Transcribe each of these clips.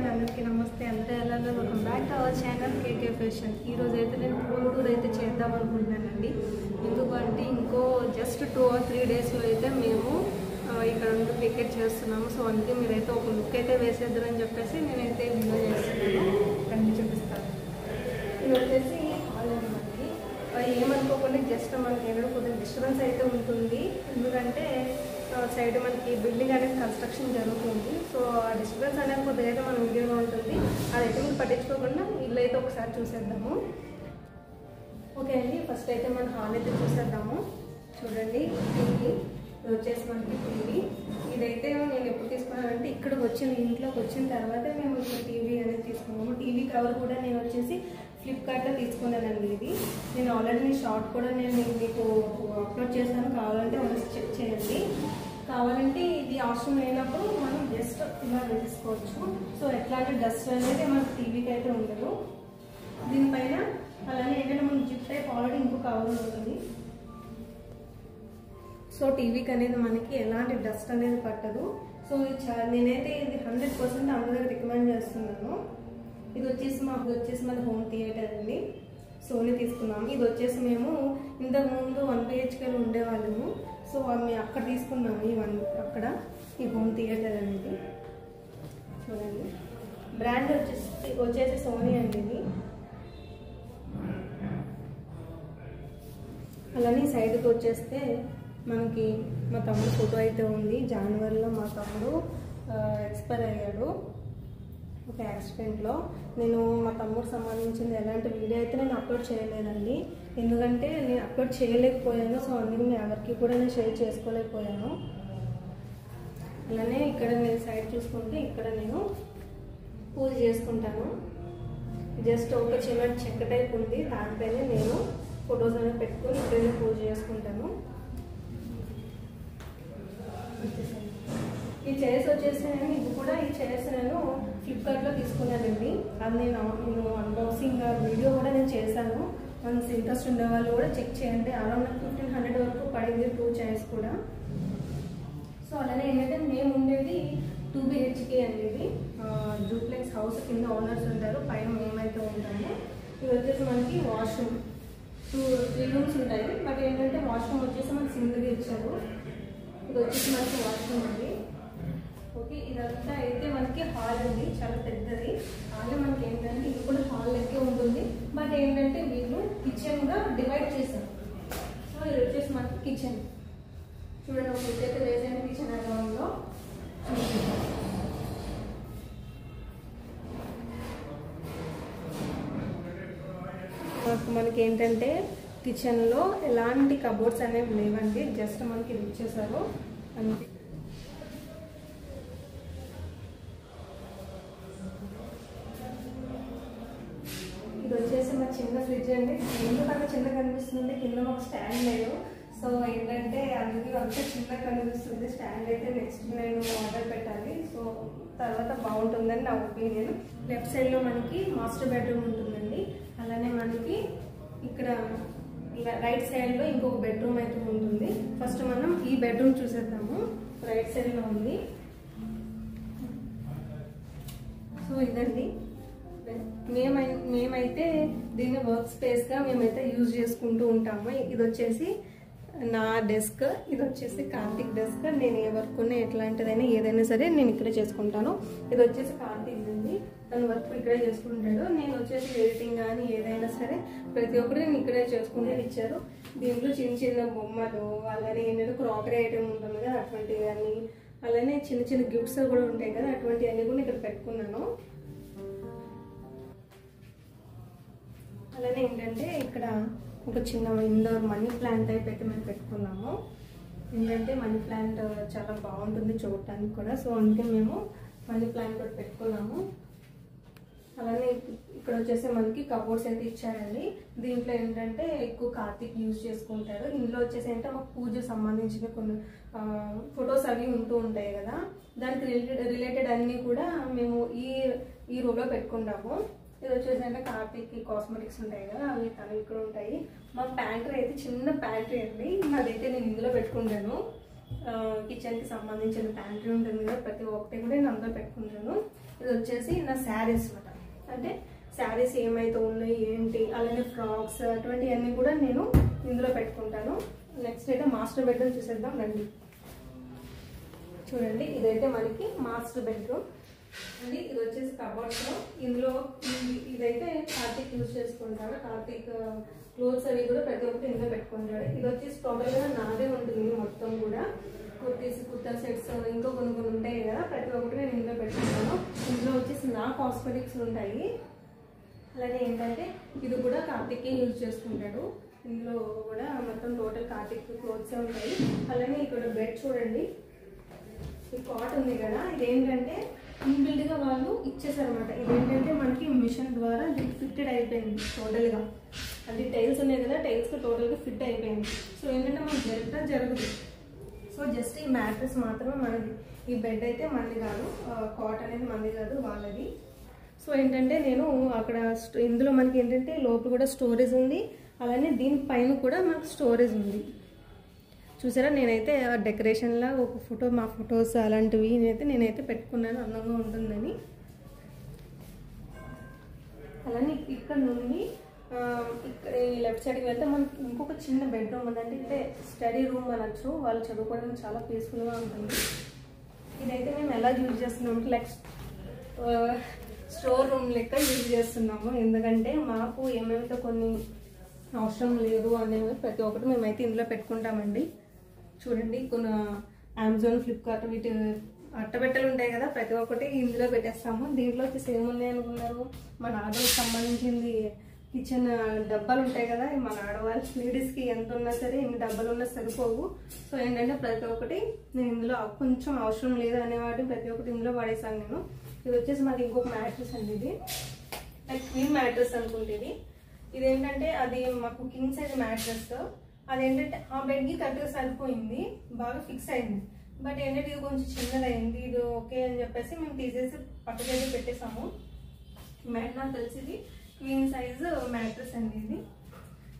అందరికీ నమస్తే. అందరూ ఎలా ఉన్నారు? Welcome back to our channel KK fashion. ఈరోజు అయితే నేను హోమ్ టూర్ అయితే చేద్దాం అనుకుంటున్నానండి. ఎందుకంటే ఇంకో జస్ట్ 2 or 3 డేస్లో అయితే మేము ఇక్కడ నుండి టికెట్ చేస్తున్నాము. సో అందుకే మీరైతే ఒక లుక్ అయితే వేసేద్దామని చెప్పేసి నేనైతే వీడియో చేస్తున్నాను. అన్నీ చూపిస్తాను. ఇది వచ్చేసి హాల్ అనమాట. ఏమనుకోకుండా జస్ట్ మనకి ఏదో కొద్దిగా డిస్టర్బెన్స్ అయితే ఉంటుంది. ఎందుకంటే సైడ్ మనకి బిల్డింగ్ అనేది కన్స్ట్రక్షన్ జరుగుతుంది. సో ఆ డిస్టర్బెన్స్ అనేది కొద్దిగా అయితే మన వీడియోలో ఉంటుంది. అదైతే మీరు పట్టించుకోకుండా ఇల్లు అయితే ఒకసారి చూసేద్దాము. ఓకే అండి, ఫస్ట్ అయితే మన హాల్ అయితే చూసేద్దాము. చూడండి, టీవీ వచ్చేసి మనకి టీవీ. ఇదైతే నేను ఎప్పుడు తీసుకున్నానంటే ఇక్కడికి ఇంట్లోకి వచ్చిన తర్వాత మేము టీవీ అనేది తీసుకున్నాము. టీవీ కవర్ కూడా నేను వచ్చేసి ఫ్లిప్కార్ట్లో తీసుకున్నానండి. ఇది నేను ఆల్రెడీ షార్ట్ కూడా నేను మీకు అప్లోడ్ చేస్తాను. కావాలంటే ఒకటి చెక్ చేయండి. కావాలంటే ఇది అవసరం లేనప్పుడు మనం జస్ట్ ఇలా వేసుకోవచ్చు. సో ఎట్లాంటి డస్ట్ అనేది మనకు టీవీకి అయితే ఉండదు. దీనిపైన అలానే ఏంటంటే మనం జిప్ టైప్ ఆల్రెడీ ఇంకో కవర్ ఉంటుంది. సో టీవీకి అనేది మనకి ఎలాంటి డస్ట్ అనేది పట్టదు. సో నేనైతే ఇది 100% అందరికి రికమెండ్ చేస్తున్నాను. ఇది వచ్చేసి మన హోమ్ థియేటర్ అండి. సోనీ తీసుకున్నాము. ఇది వచ్చేసి మేము ఇంతకుముందు 1 BHKలో ఉండేవాళ్ళము. సో మేము అక్కడ తీసుకున్నాము. అక్కడ ఈ హోమ్ థియేటర్ అనేది చూడండి. బ్రాండ్ వచ్చేసి సోనీ అండి. ఇది అలానే సైడ్కి వచ్చేస్తే మనకి మా తమ్ముడు ఫోటో అయితే ఉంది. జనవరిలో మా తమ్ముడు ఎక్స్పైర్ అయ్యాడు ఒక యాక్సిడెంట్లో. నేను మా తమ్ముడు సంబంధించింది ఎలాంటి వీడియో అయితే నేను అప్లోడ్ చేయలేదండి. ఎందుకంటే నేను అప్లోడ్ చేయలేకపోయాను. సో అందుకే నేను ఎవరికి కూడా నేను షేర్ చేసుకోలేకపోయాను. అలానే ఇక్కడ నేను సైడ్ చూసుకుంటే ఇక్కడ నేను పూజ చేసుకుంటాను. జస్ట్ ఒక చిన్న చెక్క టైప్ ఉంది. దానిపైన నేను ఫొటోస్ అనేది పెట్టుకొని ఇక్కడైనా పూజ చేసుకుంటాను. ఈ చైర్స్ వచ్చేసి ఈ చైర్స్ నేను ఫ్లిప్కార్ట్లో తీసుకున్నానండి. అది నేను అన్బాక్సింగ్ వీడియో కూడా నేను చేశాను. మనకి ఇంట్రెస్ట్ ఉండే వాళ్ళు కూడా చెక్ చేయండి. అరౌండ్ 1500 వరకు పడింది 2 చైర్స్ కూడా. సో అలానే ఏంటంటే మేము ఉండేది 2 BHK అండి. ఇది డూప్లెక్స్ హౌస్ కింద ఓనర్స్ ఉంటారు, పైన మేమైతే ఉంటాము. ఇది వచ్చేసి మనకి వాష్రూమ్ 3 రూమ్స్ ఉంటాయి. బట్ ఏంటంటే వాష్రూమ్ వచ్చేసి మనకి సింగిల్గా ఇచ్చారు. ఇది వచ్చేసి మనకి వాష్రూమ్ అండి. ఓకే, ఇదంతా అయితే మనకి హాల్ ఉంది, చాలా పెద్దది హాల్. మనకి ఏంటంటే ఇది కూడా హాల్ లెక్కే ఉంటుంది. బట్ ఏంటంటే వీళ్ళు కిచెన్గా డివైడ్ చేశారు. సో ఇది వచ్చేసి మనకి కిచెన్. చూడండి, ఒక అయితే వేసైన కిచెన్ అరౌండ్లో మనకి ఏంటంటే కిచెన్లో ఎలాంటి కబోర్డ్స్ అనేవి లేవండి. జస్ట్ మనకి ఇది ఇచ్చేసారు అంతే. ఇది వచ్చేసి మా చిన్న ఫ్రిడ్జ్ అండి. ఎందుకంటే చిన్న కనిపిస్తుంది, కింద మాకు స్టాండ్ లేదు. సో ఏంటంటే అందుకే అంతా చిన్నగా కనిపిస్తుంది. స్టాండ్ అయితే నెక్స్ట్ నేను ఆర్డర్ పెట్టాలి. సో తర్వాత బాగుంటుందని నా ఒపీనియన్. లెఫ్ట్ సైడ్లో మనకి మాస్టర్ బెడ్రూమ్ ఉంటుందండి. అలానే మనకి ఇక్కడ రైట్ సైడ్లో ఇంకొక బెడ్రూమ్ అయితే ఉంటుంది. ఫస్ట్ మనం ఈ బెడ్రూమ్ చూసేద్దాము. రైట్ సైడ్లో ఉంది. సో ఇదండి, మేమైతే దీన్ని వర్క్ స్పేస్గా మేమైతే యూజ్ చేసుకుంటూ ఉంటాము. ఇది వచ్చేసి నా డెస్క్, ఇది వచ్చేసి కార్తిక్ డెస్క్. నేను ఏ వర్క్ ఉన్నా ఎట్లాంటిదైనా ఏదైనా సరే నేను ఇక్కడే చేసుకుంటాను. ఇది వచ్చేసి కార్తిక్ అండి, తన వర్క్ ఇక్కడే చేసుకుంటాడు. నేను వచ్చేసి ఎడిటింగ్ కానీ ఏదైనా సరే ప్రతి ఒక్కరు నేను ఇక్కడే చేసుకుంటే ఇచ్చారు. దీంట్లో చిన్న చిన్న బొమ్మలు, అలానే ఏంటంటే క్రాకరీ ఐటమ్ ఉంటుంది కదా అటువంటివి కానీ, అలానే చిన్న చిన్న గిఫ్ట్స్ కూడా ఉంటాయి కదా అటువంటివన్నీ కూడా ఇక్కడ పెట్టుకున్నాను. అలానే ఏంటంటే ఇక్కడ ఒక చిన్న ఇండోర్ మనీ ప్లాంట్ టైప్ అయితే మేము పెట్టుకున్నాము. ఏంటంటే మనీ ప్లాంట్ చాలా బాగుంటుంది చూడటానికి కూడా. సో అందుకే మేము మనీ ప్లాంట్ కూడా పెట్టుకున్నాము. అలానే ఇక్కడ వచ్చేసి మనకి కబోర్డ్స్ అయితే ఇచ్చారండి. దీంట్లో ఏంటంటే ఎక్కువ కార్తిక్ యూజ్ చేసుకుంటారు. ఇందులో వచ్చేసి అంటే మాకు పూజ సంబంధించిన కొన్ని ఫొటోస్ అవి ఉంటూ ఉంటాయి కదా, దానికి రిలేటెడ్ అన్నీ కూడా మేము ఈ రూమ్లో పెట్టుకుంటాము. ఇది వచ్చేసి అంటే కార్తిక్ కాస్మెటిక్స్ ఉంటాయి కదా అవి తను ఇక్కడ ఉంటాయి. మా ప్యాంట్రీ అయితే చిన్న ప్యాంట్రీ అండి. అదైతే నేను ఇందులో పెట్టుకుంటాను. కిచెన్కి సంబంధించిన ప్యాంట్రీ ఉంటుంది కదా, ప్రతి ఒక్కటి కూడా నేను అందులో పెట్టుకుంటాను. ఇది వచ్చేసి నా శారీస్ అనమాట. అంటే శారీస్ ఏమైతే ఉన్నాయి ఏంటి, అలానే ఫ్రాక్స్ అటువంటివన్నీ కూడా నేను ఇందులో పెట్టుకుంటాను. నెక్స్ట్ అయితే మాస్టర్ బెడ్రూమ్ చూసేద్దాం రండి. చూడండి, ఇదైతే మనకి మాస్టర్ బెడ్రూమ్ అండి. ఇది వచ్చేసి కబోర్డ్స్. ఇందులో ఇదైతే కార్తీక్ యూజ్ చేసుకుంటాడు. కార్తీక్ క్లోత్స్ అవి కూడా ప్రతి ఒక్కటి ఇందులో పెట్టుకుంటాడు. ఇది వచ్చేసి టోటల్గా నాదే ఉంటుంది మొత్తం కూడా. కుర్తీస్, కుర్తా సెట్స్, ఇంకో కొన్ని ఉంటాయి కదా, ప్రతి ఒక్కటి నేను ఇందులో పెట్టుకుంటాను. ఇందులో వచ్చేసి నా కాస్మెటిక్స్ ఉంటాయి. అలాగే ఏంటంటే ఇది కూడా కార్తీక్ యూజ్ చేసుకుంటాడు. ఇందులో కూడా మొత్తం టోటల్ కార్తీక్ క్లోత్స్ ఉంటాయి. అలానే ఇక్కడ బెడ్ చూడండి, ఈ కాట్ ఉంది కదా, ఇదేంటంటే ఇన్బిల్డ్గా వాళ్ళు ఇచ్చేసారనమాట. ఇదేంటంటే మనకి మిషన్ ద్వారా ఫిట్టెడ్ అయిపోయింది టోటల్గా. అది టైల్స్ ఉన్నాయి కదా, టైల్స్కి టోటల్గా ఫిట్ అయిపోయింది. సో ఏంటంటే మనకు జరగదు. సో జస్ట్ ఈ మ్యాట్రెస్ మాత్రమే మనది. ఈ బెడ్ అయితే మనది కాదు, కాట్ అనేది మనది కాదు, వాళ్ళది. సో ఏంటంటే నేను అక్కడ ఇందులో మనకి ఏంటంటే లోపల కూడా స్టోరేజ్ ఉంది, అలానే దీనిపైన కూడా మనకు స్టోరేజ్ ఉంది. చూసారా, నేనైతే డెకరేషన్లా ఒక ఫోటో, మా ఫొటోస్ అలాంటివి నేనైతే పెట్టుకున్నాను, అందంగా ఉంటుందని. అలానే ఇక్కడ నుండి ఇక్కడ ఈ లెఫ్ట్ సైడ్కి వెళ్తే మనకి ఇంకొక చిన్న బెడ్రూమ్ ఉందంటే ఇదే స్టడీ రూమ్ అనొచ్చు. వాళ్ళు చదువుకోవడానికి చాలా పీస్ఫుల్గా ఉంటుంది. ఇదైతే మేము ఎలా యూజ్ చేస్తున్నాం లైక్ స్టోర్ రూమ్ లెక్క యూజ్ చేస్తున్నాము. ఎందుకంటే మాకు ఏమేమితో కొన్ని అవసరం లేదు అనేవి ప్రతి ఒక్కటి మేమైతే ఇందులో పెట్టుకుంటామండి. చూడండి, కొన్ని అమెజాన్, ఫ్లిప్కార్ట్ వీటి అట్టబెట్టలు ఉంటాయి కదా, ప్రతి ఒక్కటి ఇందులో పెట్టేస్తాము. దీంట్లో వచ్చేసి ఏమున్నాయి అనుకున్నారు, మన ఆడవాళ్ళకి సంబంధించింది కిచెన్ డబ్బాలు ఉంటాయి కదా, మన ఆడవాళ్ళ లేడీస్కి ఎంత ఉన్నా సరే, ఎన్ని డబ్బాలు ఉన్నా సరిపోవు. సో ఏంటంటే ప్రతి ఒక్కటి నేను ఇందులో కొంచెం అవసరం లేదు అనేవాటి ప్రతి ఒక్కటి ఇందులో పడేసాను నేను. ఇది వచ్చేసి మాది ఇంకొక మ్యాట్రెస్ అండి, ఇది లైక్ క్వీన్ మ్యాట్రెస్ అనుకుంటుంది. ఇదేంటంటే అది మాకు కింగ్ సైజ్ మ్యాట్రెస్. అదేంటంటే ఆ బెడ్కి కరెక్ట్గా సరిపోయింది, బాగా ఫిక్స్ అయింది. బట్ ఏంటంటే ఇది కొంచెం చిన్నదైంది. ఇది ఓకే అని చెప్పేసి మేము తీసేసి పక్కకైతే పెట్టేసాము. మ్యాట్ నాకు తెలిసి ఇది క్వీన్ సైజ్ మ్యాట్రెస్ అండి. ఇది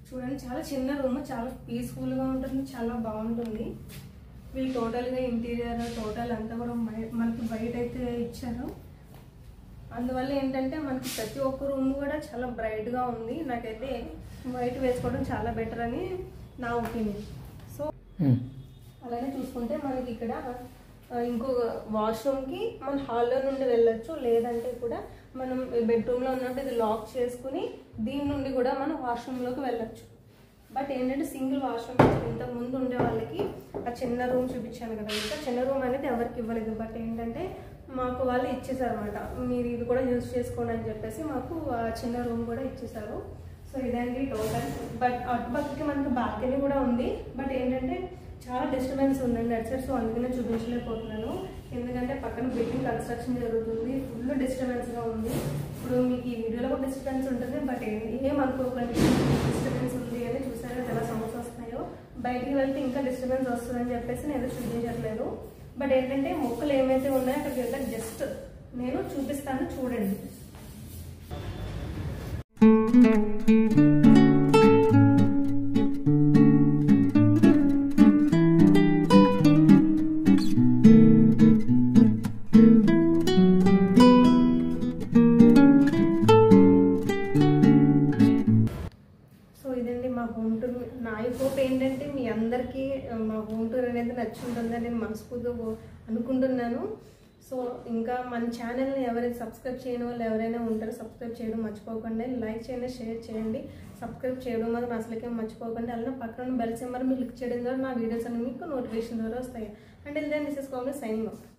చూడండి, చాలా చిన్న రూమ్, చాలా పీస్ఫుల్గా ఉంటుంది, చాలా బాగుంటుంది. వీళ్ళు టోటల్గా ఇంటీరియర్ టోటల్ అంతా కూడా మనకి బయట అయితే ఇచ్చారు. అందువల్ల ఏంటంటే మనకి ప్రతి ఒక్క రూమ్ కూడా చాలా బ్రైట్గా ఉంది. నాకైతే వైట్ వేసుకోవడం చాలా బెటర్ అని నా ఒపీనియన్. సో అలానే చూసుకుంటే మనకి ఇక్కడ ఇంకో వాష్రూమ్కి మన హాల్లో నుండి వెళ్ళొచ్చు, లేదంటే కూడా మనం బెడ్రూమ్లో ఉన్నప్పుడు ఇది లాక్ చేసుకుని దీని నుండి కూడా మనం వాష్రూమ్లోకి వెళ్ళొచ్చు. బట్ ఏంటంటే సింగిల్ వాష్రూమ్ ఇంతకు ముందు ఉండే వాళ్ళకి ఆ చిన్న రూమ్ చూపించాను కదా, ఇంకా చిన్న రూమ్ అనేది ఎవరికి ఇవ్వలేదు. బట్ ఏంటంటే మాకు వాళ్ళు ఇచ్చేసారు అనమాట, మీరు ఇది కూడా యూజ్ చేసుకోండి అని చెప్పేసి మాకు ఆ చిన్న రూమ్ కూడా ఇచ్చేసారు. సో ఇదండి టోటల్. బట్ అటుపక్కకి మనకు బాల్కనీ కూడా ఉంది. బట్ ఏంటంటే చాలా డిస్టర్బెన్స్ ఉందండి అటు సైడ్. సో అందుకనే చూపించలేకపోతున్నాను, ఎందుకంటే పక్కన బిల్డింగ్ కన్స్ట్రక్షన్ జరుగుతుంది, ఫుల్ డిస్టర్బెన్స్గా ఉంది. ఇప్పుడు మీకు ఈ వీడియోలో కూడా డిస్టర్బెన్స్ ఉంటుంది, బట్ ఏమనుకోకండి, డిస్టర్బెన్స్ ఉంది అని. చూసారా ఎలా సౌండ్స్ వస్తున్నాయో, బయటికి వెళ్తే ఇంకా డిస్టర్బెన్స్ వస్తుందని చెప్పేసి నేను చూపించట్లేదు. బట్ ఏంటంటే మొక్కలు ఏమైతే ఉన్నాయో అక్కడికి వెళ్తే జస్ట్ నేను చూపిస్తాను, చూడండి. నా హోప్ ఏంటంటే మీ అందరికీ మా హోమ్ టూర్ అనేది నచ్చుంటుందని నేను మనస్ఫూర్తిగా అనుకుంటున్నాను. సో ఇంకా మన ఛానల్ని ఎవరైనా సబ్స్క్రైబ్ చేయని వాళ్ళు ఎవరైనా ఉంటారో సబ్స్క్రైబ్ చేయడం మర్చిపోకండి. లైక్ చేయండి, షేర్ చేయండి, సబ్స్క్రైబ్ చేయడం మాత్రం అసలుకే మర్చిపోకండి. అలానే పక్కన బెల్ సింబల్ మీరు క్లిక్ చేయడం ద్వారా నా వీడియోస్ అన్ని మీకు నోటిఫికేషన్ ద్వారా వస్తాయి. And then this is called signing of.